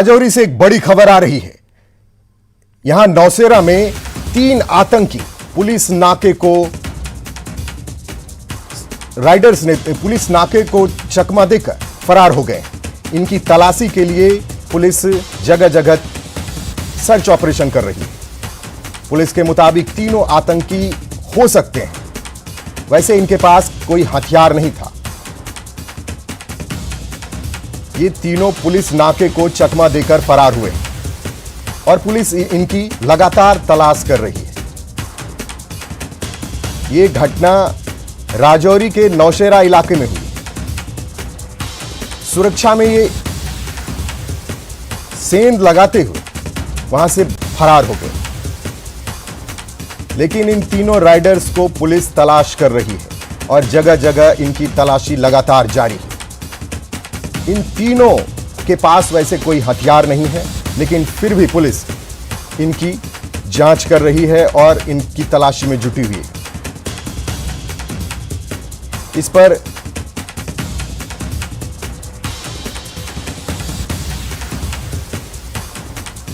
राजौरी से एक बड़ी खबर आ रही है। यहां नौशेरा में 3 आतंकी पुलिस नाके को राइडर्स ने पुलिस नाके को चकमा देकर फरार हो गए। इनकी तलाशी के लिए पुलिस जगह जगह सर्च ऑपरेशन कर रही है। पुलिस के मुताबिक तीनों आतंकी हो सकते हैं। वैसे इनके पास कोई हथियार नहीं था। ये तीनों पुलिस नाके को चकमा देकर फरार हुए और पुलिस इनकी लगातार तलाश कर रही है। ये घटना राजौरी के नौशेरा इलाके में हुई। सुरक्षा में ये सेंध लगाते हुए वहां से फरार हो गए, लेकिन इन तीनों राइडर्स को पुलिस तलाश कर रही है और जगह जगह इनकी तलाशी लगातार जारी है। इन तीनों के पास वैसे कोई हथियार नहीं है, लेकिन फिर भी पुलिस इनकी जांच कर रही है और इनकी तलाशी में जुटी हुई है। इस पर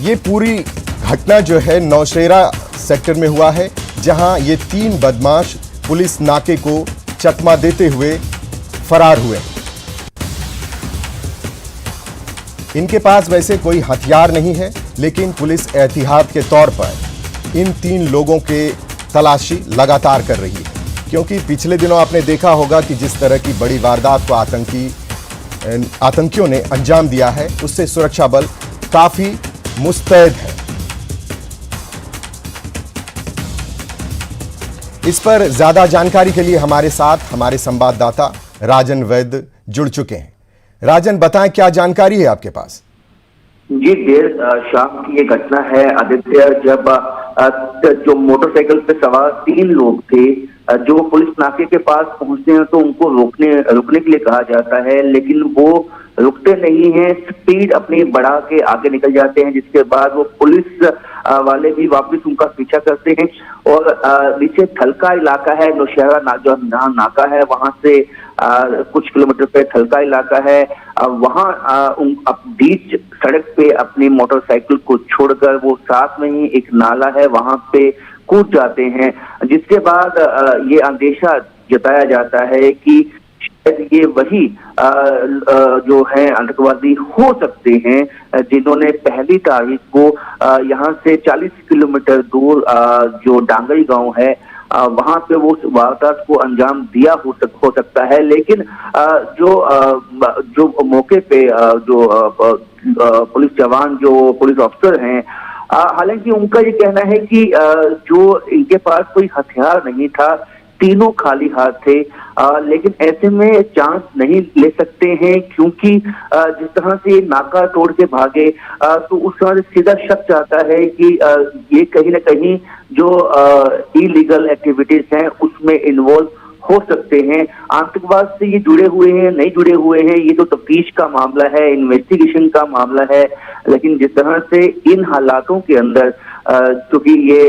यह पूरी घटना जो है नौशेरा सेक्टर में हुआ है, जहां ये 3 बदमाश पुलिस नाके को चकमा देते हुए फरार हुए। इनके पास वैसे कोई हथियार नहीं है, लेकिन पुलिस एहतियात के तौर पर इन 3 लोगों के तलाशी लगातार कर रही है, क्योंकि पिछले दिनों आपने देखा होगा कि जिस तरह की बड़ी वारदात को आतंकियों ने अंजाम दिया है, उससे सुरक्षा बल काफी मुस्तैद है। इस पर ज्यादा जानकारी के लिए हमारे साथ हमारे संवाददाता राजन वैद्य जुड़ चुके हैं। राजन, बताएं क्या जानकारी है आपके पास? जी, देर शाम की ये घटना है आदित्य, जब जो मोटरसाइकिल पे सवार 3 लोग थे जो पुलिस नाके के पास पहुंचते हैं तो उनको रुकने के लिए कहा जाता है, लेकिन वो रुकते नहीं हैं, स्पीड अपनी बढ़ा के आगे निकल जाते हैं, जिसके बाद वो पुलिस वाले भी वापस उनका पीछा करते हैं और नीचे थलका इलाका है, नौशेरा जो नाका है, वहां से कुछ किलोमीटर पे थलका इलाका है, वहां बीच सड़क पे अपनी मोटरसाइकिल को छोड़कर वो साथ में ही एक नाला है वहां पे कूद जाते हैं, जिसके बाद ये अंदेशा जताया जाता है कि शायद ये वही जो है आतंकवादी हो सकते हैं जिन्होंने 1 तारीख को यहाँ से 40 किलोमीटर दूर जो डांगरी गांव है वहां पे वो वारदात को अंजाम दिया हो सकता है। लेकिन जो मौके पे जो पुलिस जवान, जो पुलिस अफसर हैं, हालांकि उनका ये कहना है कि जो इनके पास कोई हथियार नहीं था, तीनों खाली हाथ थे, लेकिन ऐसे में चांस नहीं ले सकते हैं, क्योंकि जिस तरह से नाका तोड़ के भागे तो उस तरह से सीधा शक चाहता है कि ये कहीं ना कहीं जो इलीगल एक्टिविटीज हैं उसमें इन्वॉल्व हो सकते हैं। आतंकवाद से ये जुड़े हुए हैं, नहीं जुड़े हुए हैं, ये तो तफ्तीश का मामला है, इन्वेस्टिगेशन का मामला है, लेकिन जिस तरह से इन हालातों के अंदर क्योंकि ये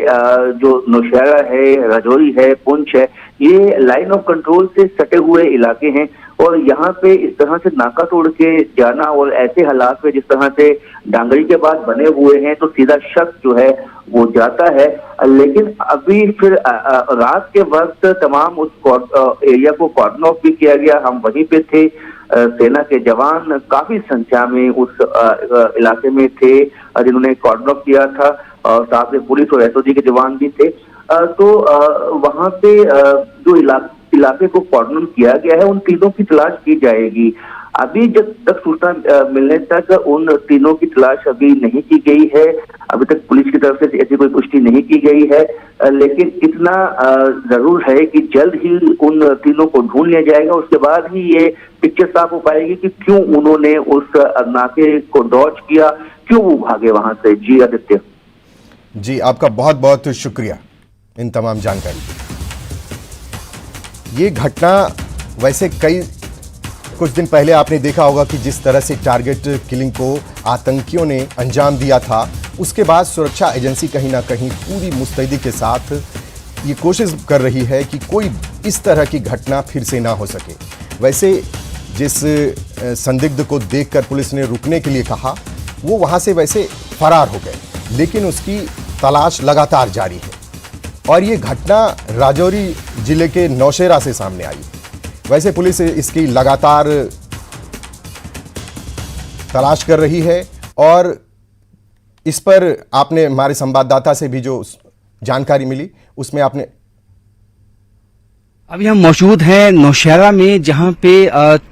जो नौशेरा है, राजौरी है, पुंछ है, ये लाइन ऑफ कंट्रोल से सटे हुए इलाके हैं और यहाँ पे इस तरह से नाका तोड़ के जाना और ऐसे हालात में जिस तरह से डांगरी के बाद बने हुए हैं तो सीधा शक जो है वो जाता है। लेकिन अभी फिर रात के वक्त तमाम उस एरिया को कॉर्डन ऑफ भी किया गया। हम वहीं पे थे, सेना के जवान काफी संख्या में उस इलाके में थे जिन्होंने कॉर्डन ऑफ किया था और साथ में पुलिस और एसओजी के जवान भी थे। तो वहां पे जो इलाके को कॉर्डन किया गया है, उन तीनों की तलाश की जाएगी। अभी जब तक सूचना मिलने तक उन तीनों की तलाश अभी नहीं की गई है। अभी तक पुलिस की तरफ से ऐसी कोई पुष्टि नहीं की गई है, लेकिन इतना जरूर है कि जल्द ही उन तीनों को ढूंढ लिया जाएगा। उसके बाद ही ये पिक्चर साफ हो पाएगी कि क्यों उन्होंने उस नाके को डॉज किया, क्यों वो भागे वहां से। जी आदित्य। जी, आपका बहुत बहुत शुक्रिया इन तमाम जानकारी। ये घटना वैसे कुछ दिन पहले आपने देखा होगा कि जिस तरह से टारगेट किलिंग को आतंकियों ने अंजाम दिया था, उसके बाद सुरक्षा एजेंसी कहीं ना कहीं पूरी मुस्तैदी के साथ ये कोशिश कर रही है कि कोई इस तरह की घटना फिर से ना हो सके। वैसे जिस संदिग्ध को देखकर पुलिस ने रुकने के लिए कहा, वो वहां से वैसे फरार हो गए, लेकिन उसकी तलाश लगातार जारी है। और ये घटना राजौरी जिले के नौशेरा से सामने आई। वैसे पुलिस इसकी लगातार तलाश कर रही है और इस पर आपने हमारे संवाददाता से भी जो जानकारी मिली उसमें आपने अभी हम मौजूद हैं नौशहरा में, जहां पे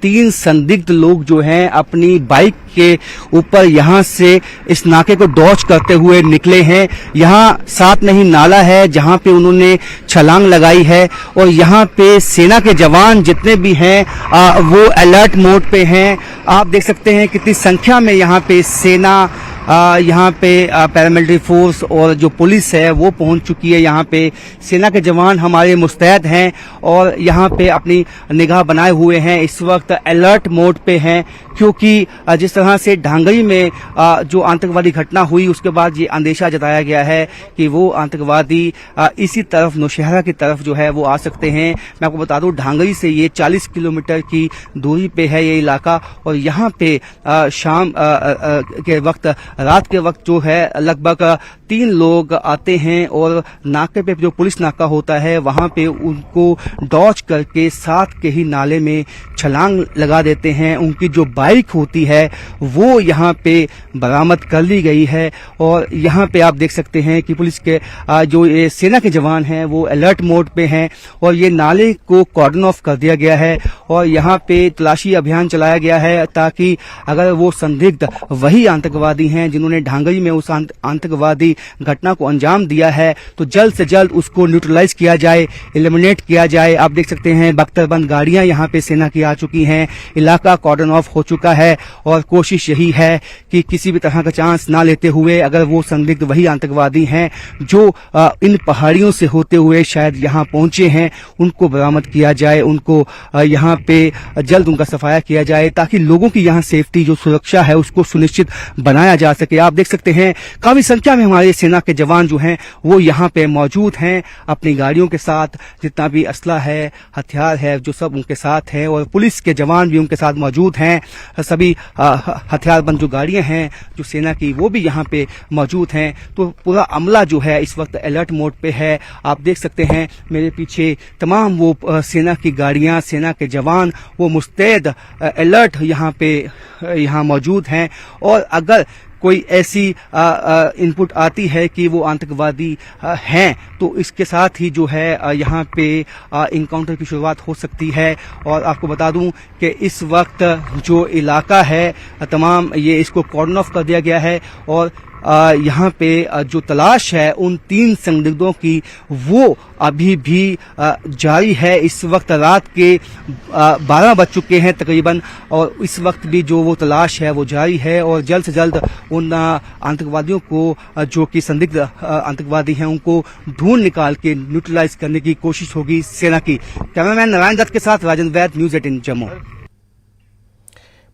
3 संदिग्ध लोग जो हैं अपनी बाइक के ऊपर यहां से इस नाके को डॉच करते हुए निकले हैं। यहां साथ में ही नाला है जहां पे उन्होंने छलांग लगाई है और यहां पे सेना के जवान जितने भी हैं वो अलर्ट मोड पे हैं। आप देख सकते हैं कितनी संख्या में यहां पे सेना, यहाँ पे पैरामिलिट्री फोर्स और जो पुलिस है वो पहुंच चुकी है। यहाँ पे सेना के जवान हमारे मुस्तैद हैं और यहाँ पे अपनी निगाह बनाए हुए हैं, इस वक्त अलर्ट मोड पे हैं, क्योंकि जिस तरह से ढांगरी में जो आतंकवादी घटना हुई उसके बाद ये अंदेशा जताया गया है कि वो आतंकवादी इसी तरफ नौशहरा की तरफ जो है वो आ सकते हैं। मैं आपको बता दूं ढांगरी से ये 40 किलोमीटर की दूरी पे है ये इलाका और यहाँ पे शाम के वक्त, रात के वक्त जो है लगभग 3 लोग आते हैं और नाके पे जो पुलिस नाका होता है वहां पे उनको डॉच करके साथ के ही नाले में छलांग लगा देते हैं। उनकी जो बाइक होती है वो यहाँ पे बरामद कर ली गई है और यहाँ पे आप देख सकते हैं कि पुलिस के जो ये सेना के जवान हैं वो अलर्ट मोड पे हैं और ये नाले को कॉर्डन ऑफ कर दिया गया है और यहाँ पे तलाशी अभियान चलाया गया है ताकि अगर वो संदिग्ध वही आतंकवादी हैं जिन्होंने ढांगरी में उस आतंकवादी घटना को अंजाम दिया है तो जल्द से जल्द उसको न्यूट्रलाइज किया जाए, एलिमिनेट किया जाए। आप देख सकते हैं बख्तरबंद गाड़ियां यहाँ पे सेना की आ चुकी हैं, इलाका कॉर्डन ऑफ हो चुका है और कोशिश यही है कि किसी भी तरह का चांस ना लेते हुए अगर वो संदिग्ध वही आतंकवादी हैं जो इन पहाड़ियों से होते हुए शायद यहाँ पहुंचे हैं उनको बरामद किया जाए, उनको यहाँ पे जल्द उनका सफाया किया जाए ताकि लोगों की यहाँ सेफ्टी जो सुरक्षा है उसको सुनिश्चित बनाया जा सके। आप देख सकते हैं काफी संख्या में हमारे सेना के जवान जो हैं वो यहाँ पे मौजूद हैं अपनी गाड़ियों के साथ, जितना भी असला है, हथियार है, जो सब उनके साथ है और पुलिस के जवान भी उनके साथ मौजूद हैं। सभी हथियारबंद जो गाड़ियां हैं जो सेना की वो भी यहाँ पे मौजूद हैं। तो पूरा अमला जो है इस वक्त अलर्ट मोड पे है। आप देख सकते हैं मेरे पीछे तमाम वो सेना की गाड़ियां, सेना के जवान वो मुस्तैद अलर्ट यहाँ मौजूद हैं और अगर कोई ऐसी इनपुट आती है कि वो आतंकवादी हैं तो इसके साथ ही जो है यहाँ पे इनकाउंटर की शुरुआत हो सकती है। और आपको बता दूं कि इस वक्त जो इलाका है तमाम ये इसको कॉर्डन ऑफ कर दिया गया है और यहाँ पे जो तलाश है उन 3 संदिग्धों की वो अभी भी जारी है। इस वक्त रात के 12 बज चुके हैं तकरीबन और इस वक्त भी जो वो तलाश है वो जारी है और जल्द से जल्द उन आतंकवादियों को जो कि संदिग्ध आतंकवादी हैं उनको ढूंढ निकाल के न्यूट्रलाइज करने की कोशिश होगी सेना की। कैमरामैन नारायण दत्त के साथ राजन वैद, न्यूज़ 18 जम्मू।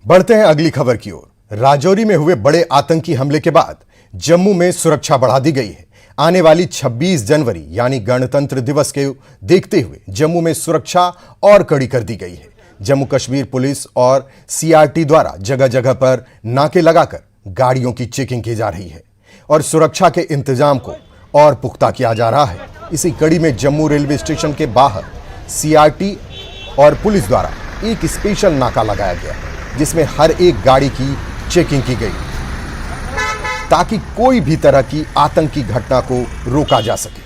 बढ़ते हैं अगली खबर की ओर। राजौरी में हुए बड़े आतंकी हमले के बाद जम्मू में सुरक्षा बढ़ा दी गई है। आने वाली 26 जनवरी यानी गणतंत्र दिवस के देखते हुए जम्मू में सुरक्षा और कड़ी कर दी गई है। जम्मू कश्मीर पुलिस और सीआरटी द्वारा जगह जगह पर नाके लगाकर गाड़ियों की चेकिंग की जा रही है और सुरक्षा के इंतजाम को और पुख्ता किया जा रहा है। इसी कड़ी में जम्मू रेलवे स्टेशन के बाहर सीआरटी और पुलिस द्वारा एक स्पेशल नाका लगाया गया है जिसमें हर एक गाड़ी की चेकिंग की गई ताकि कोई भी तरह की आतंकी घटना को रोका जा सके।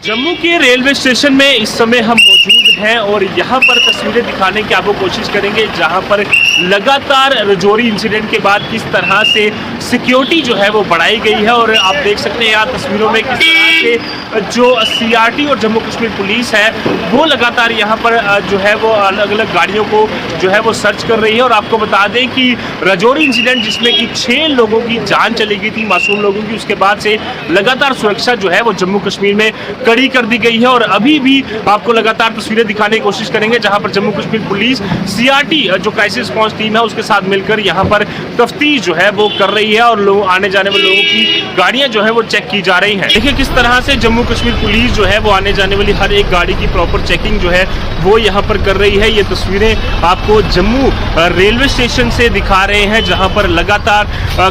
जम्मू के रेलवे स्टेशन में इस समय हम मौजूद हैं और यहाँ पर तस्वीरें दिखाने की आपको कोशिश करेंगे जहाँ पर लगातार राजौरी इंसिडेंट के बाद किस तरह से सिक्योरिटी जो है वो बढ़ाई गई है और आप देख सकते हैं यहाँ तस्वीरों में किस तरह से जो सीआरटी और जम्मू कश्मीर पुलिस है वो लगातार यहाँ पर जो है वो अलग अलग गाड़ियों को जो है वो सर्च कर रही है। और आपको बता दें कि राजौरी इंसिडेंट जिसमें कि 6 लोगों की जान चली गई थी, मासूम लोगों की, उसके बाद से लगातार सुरक्षा जो है वो जम्मू कश्मीर में कड़ी कर दी गई है। और अभी भी आपको लगातार तस्वीरें दिखाने की कोशिश करेंगे जहां पर जम्मू कश्मीर पुलिस सीआरटी जो क्राइसिस रिस्पांस टीम है उसके साथ मिलकर यहां पर तफ्तीश जो है वो कर रही है। गया और लोग आने जाने वाले लोगों की गाड़ियां जो है वो चेक की जा रही हैं। देखिए किस तरह से जम्मू कश्मीर पुलिस जो है वो आने जाने वाली हर एक गाड़ी की प्रॉपर चेकिंग जो है वो यहाँ पर कर रही है। ये तस्वीरें आपको जम्मू रेलवे स्टेशन से दिखा रहे हैं, जहाँ पर लगातार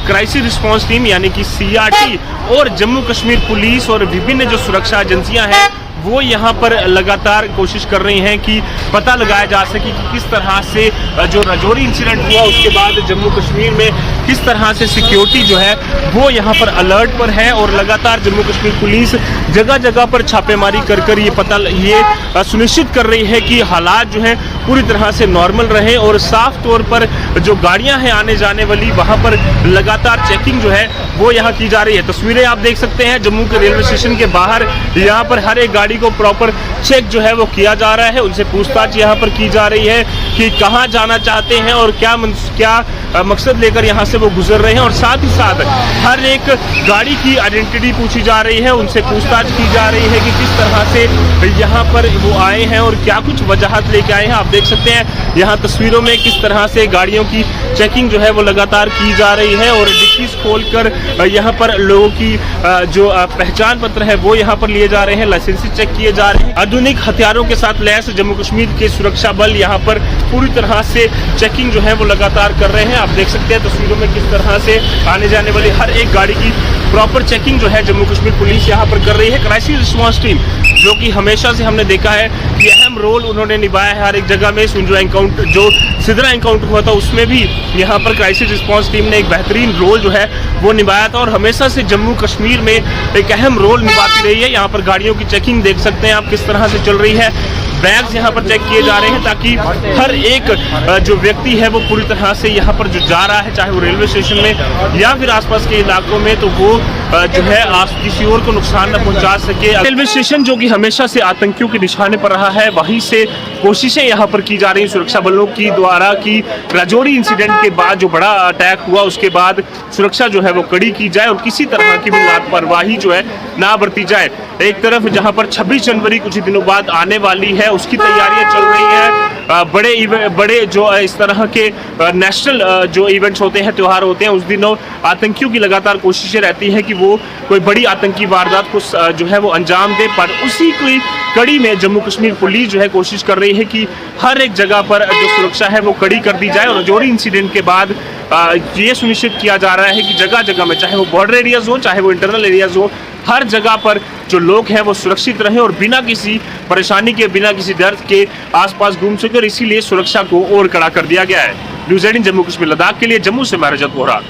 क्राइसिस रिस्पांस टीम यानी कि CRT और जम्मू कश्मीर पुलिस और विभिन्न जो सुरक्षा एजेंसियां हैं वो यहाँ पर लगातार कोशिश कर रही हैं कि पता लगाया जा सके कि किस तरह से जो राजौरी इंसिडेंट हुआ उसके बाद जम्मू कश्मीर में किस तरह से सिक्योरिटी जो है वो यहाँ पर अलर्ट पर है। और लगातार जम्मू कश्मीर पुलिस जगह जगह पर छापेमारी कर ये सुनिश्चित कर रही है कि हालात जो है पूरी तरह से नॉर्मल रहे और साफ तौर पर जो गाड़ियां हैं आने जाने वाली वहां पर लगातार चेकिंग जो है वो यहाँ की जा रही है। तस्वीरें आप देख सकते हैं जम्मू के रेलवे स्टेशन के बाहर, यहाँ पर हर एक गाड़ी को प्रॉपर चेक जो है वो किया जा रहा है। उनसे पूछताछ यहाँ पर की जा रही है कि कहाँ जाना चाहते हैं और क्या मकसद लेकर यहाँ से वो गुजर रहे हैं, और साथ ही साथ हर एक गाड़ी की आइडेंटिटी पूछी जा रही है, उनसे पूछताछ की जा रही है कि किस तरह से यहाँ पर वो आए हैं और क्या कुछ वजहत लेके आए हैं। आप देख सकते हैं यहाँ तस्वीरों में किस तरह से गाड़ियों की चेकिंग जो है वो लगातार की जा रही है और डिक्कीज खोलकर यहाँ पर लोगों की जो पहचान पत्र है वो यहाँ पर लिए जा रहे हैं, लाइसेंस चेक किए जा रहे हैं। आधुनिक हथियारों के साथ लैस जम्मू कश्मीर के सुरक्षा बल यहाँ पर पूरी तरह से चेकिंग जो है वो लगातार कर रहे हैं। आप देख सकते हैं तस्वीरों में किस तरह से आने जाने वाली हर एक गाड़ी की प्रॉपर चेकिंग जो है जम्मू कश्मीर पुलिस यहाँ पर कर रही है। क्राइसिस रिस्पांस टीम जो कि हमेशा से हमने देखा है कि अहम रोल उन्होंने निभाया है हर एक जगह में। जो सिदरा एनकाउंटर हुआ था उसमें भी यहाँ पर क्राइसिस रिस्पांस टीम ने एक बेहतरीन रोल जो है वो निभाया था और हमेशा से जम्मू कश्मीर में एक अहम रोल निभाती रही है। यहाँ पर गाड़ियों की चेकिंग देख सकते हैं आप किस तरह से चल रही है। बैग्स यहाँ पर चेक किए जा रहे हैं ताकि हर एक जो व्यक्ति है वो पूरी तरह से यहाँ पर जो जा रहा है, चाहे वो रेलवे स्टेशन में या फिर आसपास के इलाकों में, तो वो जो है किसी और को नुकसान न पहुंचा सके। रेलवे स्टेशन जो कि हमेशा से आतंकियों के निशाने पर रहा है, वहीं से कोशिशें यहाँ पर की जा रही सुरक्षा बलों की द्वारा कि राजौरी इंसिडेंट के बाद जो बड़ा अटैक हुआ उसके बाद सुरक्षा जो है वो कड़ी की जाए और किसी तरह की भी लापरवाही जो है ना बरती जाए। एक तरफ जहाँ पर 26 जनवरी कुछ दिनों बाद आने वाली है उसकी तैयारियां चल रही है। बड़े जो इस तरह के नेशनल जो इवेंट्स होते हैं, त्यौहार होते हैं, उस दिनों आतंकियों की लगातार कोशिशें रहती है कि वो कोई बड़ी आतंकी वारदात को जो है वो अंजाम दे। पर उसी की कड़ी में जम्मू कश्मीर पुलिस जो है कोशिश कर रही है कि हर एक जगह पर जो सुरक्षा है वो कड़ी कर दी जाए। और राजौरी इंसिडेंट के बाद ये सुनिश्चित किया जा रहा है कि जगह जगह में, चाहे वो बॉर्डर एरियाज हो चाहे वो इंटरनल एरियाज हो, हर जगह पर जो लोग हैं वो सुरक्षित रहें और बिना किसी परेशानी के, बिना किसी डर के आसपास घूम सके। और इसीलिए सुरक्षा को और कड़ा कर दिया गया है। न्यूज़ 18 जम्मू कश्मीर लद्दाख के लिए जम्मू से मैं रजत बोहरा।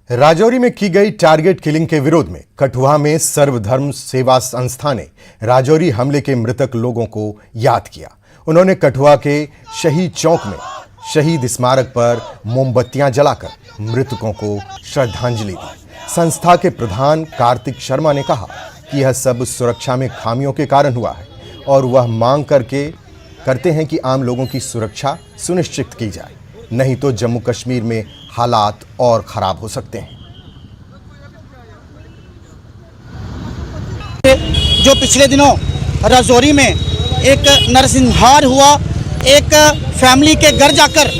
राजौरी में की गई टारगेट किलिंग के विरोध में कठुआ में सर्वधर्म सेवा संस्था ने राजौरी हमले के मृतक लोगों को याद किया। उन्होंने कठुआ के शहीद चौक में शहीद स्मारक पर मोमबत्तियां जलाकर मृतकों को श्रद्धांजलि दी। संस्था के प्रधान कार्तिक शर्मा ने कहा कि यह सब सुरक्षा में खामियों के कारण हुआ है और वह मांग करते हैं कि आम लोगों की सुरक्षा सुनिश्चित की जाए, नहीं तो जम्मू कश्मीर में हालात और खराब हो सकते हैं। जो पिछले दिनों राजौरी में एक नरसंहार हुआ, एक फैमिली के घर जाकर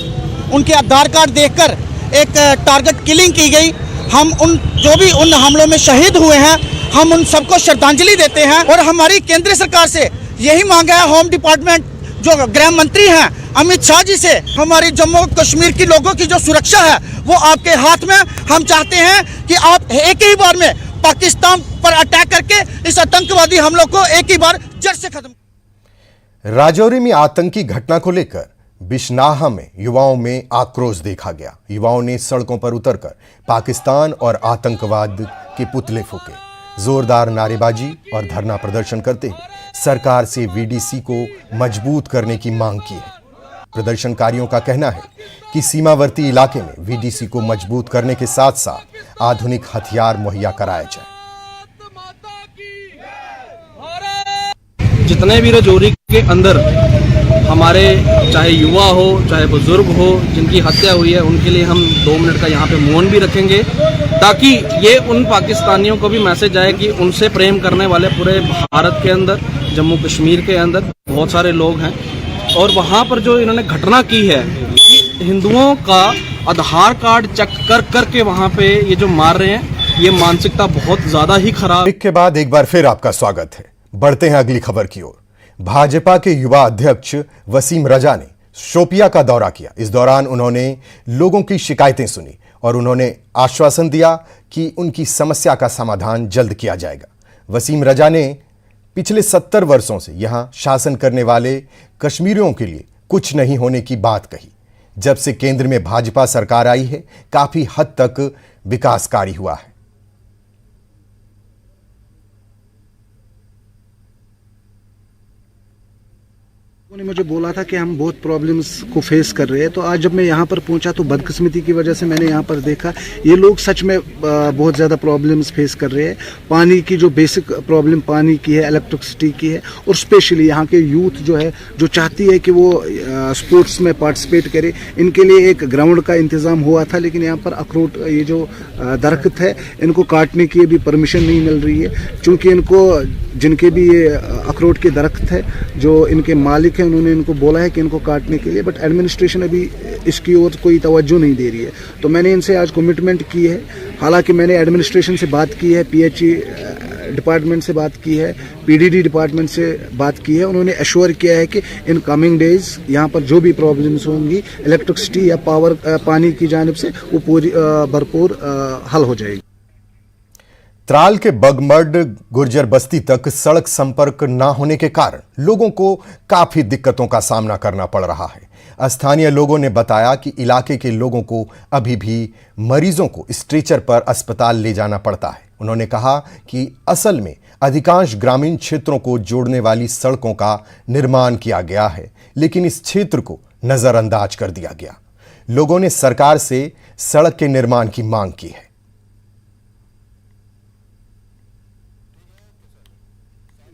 उनके आधार कार्ड देखकर एक टारगेट किलिंग की गई। हम जो भी उन हमलों में शहीद हुए हैं, हम उन सबको श्रद्धांजलि देते हैं और हमारी केंद्र सरकार से यही मांग है, होम डिपार्टमेंट जो गृह मंत्री हैं अमित शाह जी से, हमारी जम्मू कश्मीर की लोगों की जो सुरक्षा है वो आपके हाथ में। हम चाहते हैं कि आप एक ही बार में पाकिस्तान पर अटैक करके इस आतंकवादी हमलों को एक ही बार जड़ से खत्म। राजौरी में आतंकी घटना को लेकर बिशनाहा में युवाओं में आक्रोश देखा गया। युवाओं ने सड़कों पर उतरकर पाकिस्तान और आतंकवाद के पुतले फूके, जोरदार नारेबाजी और धरना प्रदर्शन करते हुए सरकार से वीडीसी को मजबूत करने की मांग की है। प्रदर्शनकारियों का कहना है कि सीमावर्ती इलाके में वीडीसी को मजबूत करने के साथ साथ आधुनिक हथियार मुहैया कराया जाए। जितने भी राजौरी के अंदर हमारे चाहे युवा हो चाहे बुजुर्ग हो जिनकी हत्या हुई है, उनके लिए हम 2 मिनट का यहाँ पे मौन भी रखेंगे ताकि ये उन पाकिस्तानियों को भी मैसेज आए कि उनसे प्रेम करने वाले पूरे भारत के अंदर, जम्मू कश्मीर के अंदर बहुत सारे लोग हैं। और वहाँ पर जो इन्होंने घटना की है कि हिंदुओं का आधार कार्ड चेक करके वहाँ पे ये जो मार रहे हैं, ये मानसिकता बहुत ज़्यादा ही खराब। ब्रेक के बाद एक बार फिर आपका स्वागत है। बढ़ते हैं अगली खबर की ओर। भाजपा के युवा अध्यक्ष वसीम रजा ने शोपिया का दौरा किया। इस दौरान उन्होंने लोगों की शिकायतें सुनी और उन्होंने आश्वासन दिया कि उनकी समस्या का समाधान जल्द किया जाएगा। वसीम रजा ने पिछले 70 वर्षों से यहां शासन करने वाले कश्मीरियों के लिए कुछ नहीं होने की बात कही। जब से केंद्र में भाजपा सरकार आई है, काफी हद तक विकास कार्य हुआ है। उन्होंने मुझे बोला था कि हम बहुत प्रॉब्लम्स को फेस कर रहे हैं, तो आज जब मैं यहाँ पर पहुँचा तो बदकिस्मती की वजह से मैंने यहाँ पर देखा ये लोग सच में बहुत ज़्यादा प्रॉब्लम्स फेस कर रहे हैं। पानी की जो बेसिक प्रॉब्लम पानी की है, इलेक्ट्रिसिटी की है, और स्पेशली यहाँ के यूथ जो है जो चाहती है कि वो स्पोर्ट्स में पार्टिसिपेट करे, इनके लिए एक ग्राउंड का इंतज़ाम हुआ था, लेकिन यहाँ पर अखरोट ये जो दरख्त है इनको काटने की अभी परमिशन नहीं मिल रही है, चूँकि इनको जिनके भी ये अखरोट के दरख्त है जो इनके मालिक हैं उन्होंने इनको बोला है कि इनको काटने के लिए, बट एडमिनिस्ट्रेशन अभी इसकी ओर कोई तवज्जो नहीं दे रही है। तो मैंने इनसे आज कमिटमेंट की है, हालांकि मैंने एडमिनिस्ट्रेशन से बात की है, पीएचई डिपार्टमेंट से बात की है, पीडीडी डिपार्टमेंट से बात की है। उन्होंने एश्योर किया है कि इन कमिंग डेज यहाँ पर जो भी प्रॉब्लम्स होंगी इलेक्ट्रिसिटी या पावर पानी की जानिब से वो पूरी भरपूर हल हो जाएगी। त्राल के बगमड गुर्जर बस्ती तक सड़क संपर्क न होने के कारण लोगों को काफी दिक्कतों का सामना करना पड़ रहा है। स्थानीय लोगों ने बताया कि इलाके के लोगों को अभी भी मरीजों को स्ट्रेचर पर अस्पताल ले जाना पड़ता है। उन्होंने कहा कि असल में अधिकांश ग्रामीण क्षेत्रों को जोड़ने वाली सड़कों का निर्माण किया गया है, लेकिन इस क्षेत्र को नजरअंदाज कर दिया गया। लोगों ने सरकार से सड़क के निर्माण की मांग की है।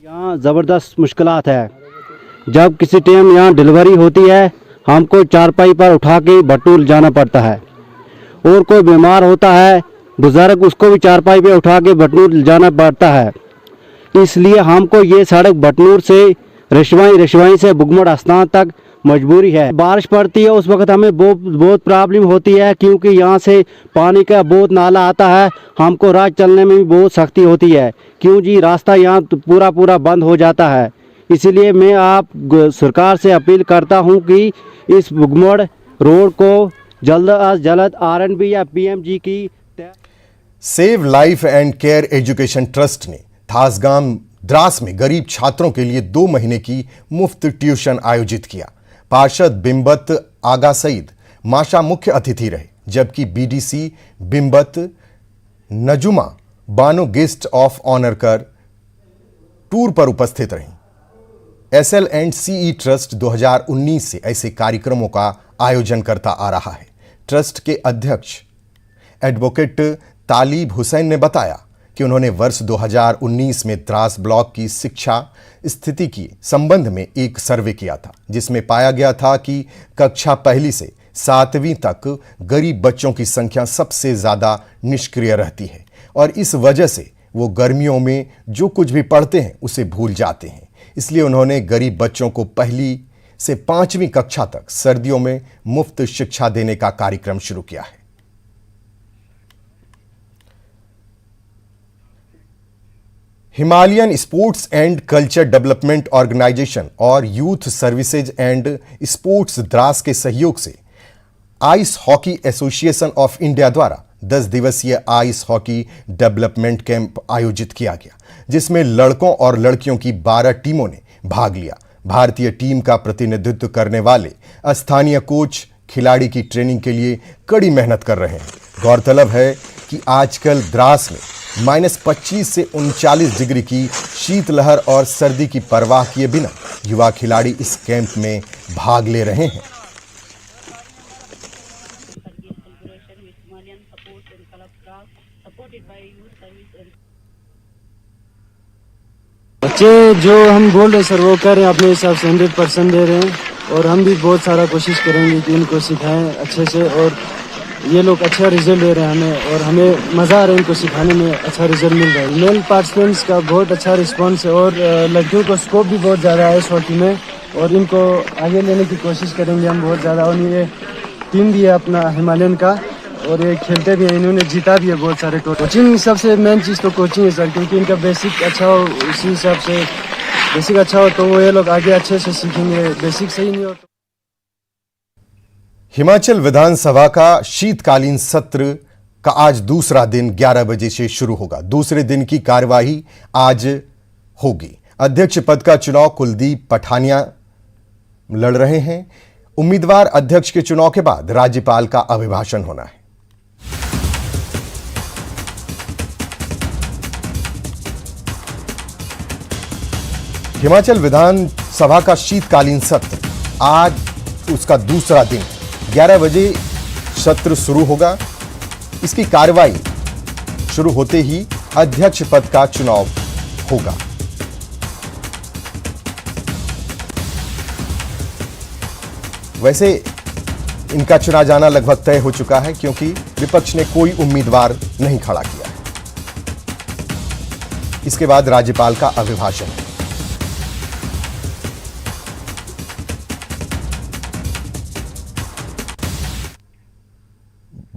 यहाँ ज़बरदस्त मुश्किलात है। जब किसी टाइम यहाँ डिलीवरी होती है हमको चारपाई पर उठा के बटूल जाना पड़ता है, और कोई बीमार होता है बुज़ुर्ग उसको भी चारपाई पे उठा के बटनूर जाना पड़ता है। इसलिए हमको ये सड़क बटनूर से रिशवाई से बुगमड़ आस्थान तक मजबूरी है। बारिश पड़ती है उस वक्त हमें बहुत प्रॉब्लम होती है, क्योंकि यहाँ से पानी का बहुत नाला आता है, हमको राह चलने में भी बहुत सख्ती होती है, क्यों जी रास्ता यहाँ पूरा बंद हो जाता है। इसलिए मैं आप सरकार से अपील करता हूँ कि इस बुगमड़ रोड को जल्द अज जल्द आरएनबी या पीएमजी की save life and care education trust ने थासगाम द्रास में गरीब छात्रों के लिए 2 महीने की मुफ्त ट्यूशन आयोजित किया। पार्षद बिम्बत आगा सईद माशा मुख्य अतिथि रहे, जबकि BDC Bimbat Najuma Bano guest of honour कर टूर पर उपस्थित रहीं। SL&CE ट्रस्ट 2019 से ऐसे कार्यक्रमों का आयोजन करता आ रहा है। ट्रस्ट के अध्यक्ष एडवोकेट तालिब हुसैन ने बताया कि उन्होंने वर्ष 2019 में द्रास ब्लॉक की शिक्षा स्थिति के संबंध में एक सर्वे किया था, जिसमें पाया गया था कि कक्षा 1 से 7वीं तक गरीब बच्चों की संख्या सबसे ज्यादा निष्क्रिय रहती है और इस वजह से वो गर्मियों में जो कुछ भी पढ़ते हैं उसे भूल जाते हैं। इसलिए उन्होंने गरीब बच्चों को 1वीं से 5वीं कक्षा तक सर्दियों में मुफ्त शिक्षा देने का कार्यक्रम शुरू किया है। Himalayan sports and culture development organisation और youth services and sports Drass के सहयोग से ice hockey association of India द्वारा 10 दिवसीय आइस हॉकी डेवलपमेंट कैंप आयोजित किया गया, जिसमें लड़कों और लड़कियों की 12 टीमों ने भाग लिया। भारतीय टीम का प्रतिनिधित्व करने वाले स्थानीय कोच खिलाड़ी की ट्रेनिंग के लिए कड़ी मेहनत कर रहे हैं। गौरतलब है कि आजकल द्रास में -25 से 39 डिग्री की शीतलहर और सर्दी की परवाह किए बिना युवा खिलाड़ी इस कैंप में भाग ले रहे हैं। बच्चे जो हम बोल रहे सर वो कर रहे हैं, अपने हिसाब से 100% दे रहे हैं, और हम भी बहुत सारा कोशिश करेंगे कि इनको सिखाएं अच्छे से, और ये लोग अच्छा रिजल्ट दे रहे हैं हमें, और हमें मज़ा आ रहा है इनको सिखाने में, अच्छा रिजल्ट मिल रहा है। मेल पार्टिसिपेंट्स का बहुत अच्छा रिस्पांस है, और लड़कियों को स्कोप भी बहुत ज़्यादा है इस हॉकी में, और इनको आगे लेने की कोशिश करेंगे हम बहुत ज़्यादा, और ये टीम भी है अपना हिमालयन का, और ये खेलते भी हैं, इन्होंने जीता भी है बहुत सारे टूर्नामेंट। कोचिंग सबसे मेन चीज़ तो कोचिंग है सर, क्योंकि इनका बेसिक अच्छा हो, उसी हिसाब से बेसिक अच्छा हो तो वो ये लोग आगे अच्छे से सीखेंगे। बेसिक सही नहीं हो तो। हिमाचल विधानसभा का शीतकालीन सत्र का आज दूसरा दिन 11 बजे से शुरू होगा। दूसरे दिन की कार्यवाही आज होगी। अध्यक्ष पद का चुनाव कुलदीप पठानिया लड़ रहे हैं। उम्मीदवार अध्यक्ष के चुनाव के बाद राज्यपाल का अभिभाषण होना है। हिमाचल विधानसभा का शीतकालीन सत्र आज उसका दूसरा दिन 11 बजे सत्र शुरू होगा। इसकी कार्यवाही शुरू होते ही अध्यक्ष पद का चुनाव होगा। वैसे इनका चुना जाना लगभग तय हो चुका है, क्योंकि विपक्ष ने कोई उम्मीदवार नहीं खड़ा किया है। इसके बाद राज्यपाल का अभिभाषण है।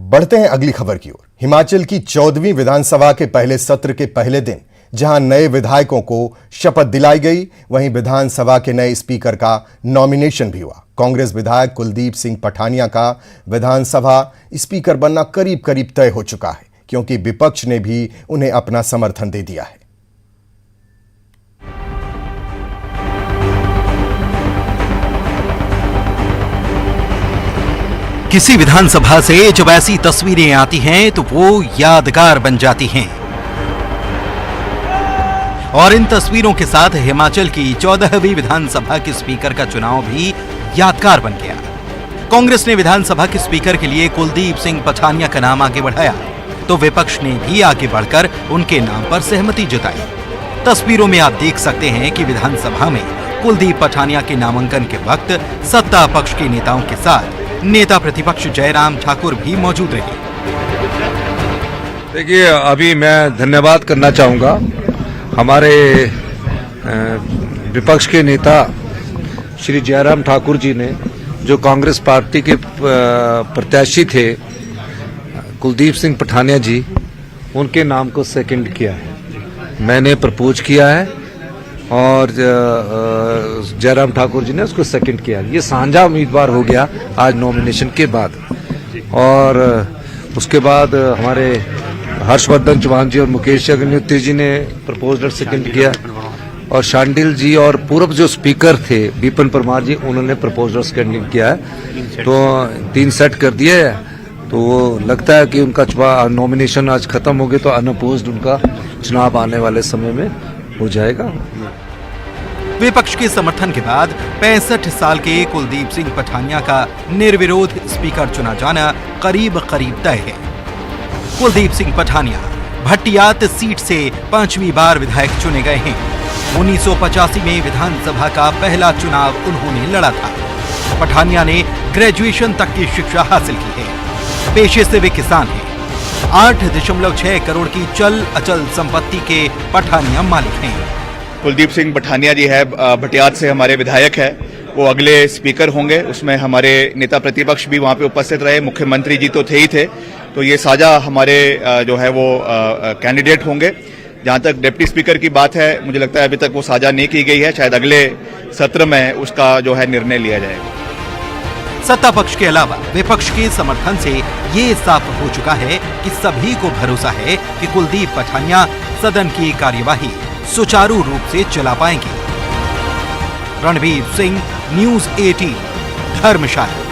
बढ़ते हैं अगली खबर की ओर। हिमाचल की 14वीं विधानसभा के पहले सत्र के पहले दिन जहां नए विधायकों को शपथ दिलाई गई, वहीं विधानसभा के नए स्पीकर का नॉमिनेशन भी हुआ। कांग्रेस विधायक कुलदीप सिंह पठानिया का विधानसभा स्पीकर बनना करीब करीब तय हो चुका है, क्योंकि विपक्ष ने भी उन्हें अपना समर्थन दे दिया है। किसी विधानसभा से जब ऐसी तस्वीरें आती हैं तो वो यादगार बन जाती हैं, और इन तस्वीरों के साथ हिमाचल की 14वीं विधानसभा के स्पीकर का चुनाव भी यादगार बन गया। कांग्रेस ने विधानसभा के स्पीकर के लिए कुलदीप सिंह पठानिया का नाम आगे बढ़ाया, तो विपक्ष ने भी आगे बढ़कर उनके नाम पर सहमति जताई। तस्वीरों में आप देख सकते हैं कि विधानसभा में कुलदीप पठानिया के नामांकन के वक्त सत्ता पक्ष के नेताओं के साथ नेता प्रतिपक्ष जयराम ठाकुर भी मौजूद रहे। देखिए, अभी मैं धन्यवाद करना चाहूँगा हमारे विपक्ष के नेता श्री जयराम ठाकुर जी ने, जो कांग्रेस पार्टी के प्रत्याशी थे कुलदीप सिंह पठानिया जी, उनके नाम को सेकंड किया है। मैंने प्रपोज किया है और जयराम ठाकुर जी ने उसको सेकंड किया। ये साझा उम्मीदवार हो गया आज नॉमिनेशन के बाद। और उसके बाद हमारे हर्षवर्धन चौहान जी और मुकेश अग्निहोत्री जी ने प्रपोजल सेकंड किया, और शांडिल जी और पूर्व जो स्पीकर थे विपिन परमार जी, उन्होंने प्रपोजल सेकंड किया है। तो 3 सेट कर दिए। तो वो लगता है कि उनका नॉमिनेशन आज खत्म हो गया, तो अनअपोज्ड उनका चुनाव आने वाले समय में हो जाएगा। विपक्ष के समर्थन के बाद 65 साल के कुलदीप सिंह पठानिया का निर्विरोध स्पीकर चुना जाना करीब करीब तय है। कुलदीप सिंह पठानिया भट्टियात सीट से 5वीं बार विधायक चुने गए हैं। 1985 में विधानसभा का पहला चुनाव उन्होंने लड़ा था। पठानिया ने ग्रेजुएशन तक की शिक्षा हासिल की है। पेशे से वे किसान हैं। 8.6 करोड़ की चल अचल संपत्ति के पठानिया मालिक हैं। कुलदीप सिंह पठानिया जी है, भटियात से हमारे विधायक है। वो अगले स्पीकर होंगे। उसमें हमारे नेता प्रतिपक्ष भी वहाँ पे उपस्थित रहे, मुख्यमंत्री जी तो थे ही थे। तो ये साझा हमारे जो है वो कैंडिडेट होंगे। जहाँ तक डिप्टी स्पीकर की बात है, मुझे लगता है अभी तक वो साझा नहीं की गई है। शायद अगले सत्र में उसका जो है निर्णय लिया जाएगा। सत्ता पक्ष के अलावा विपक्ष के समर्थन से ये साफ हो चुका है कि सभी को भरोसा है कि कुलदीप पठानिया सदन की कार्यवाही सुचारू रूप से चला पाएंगे। रणवीर सिंह, न्यूज़ 18, धर्मशाला।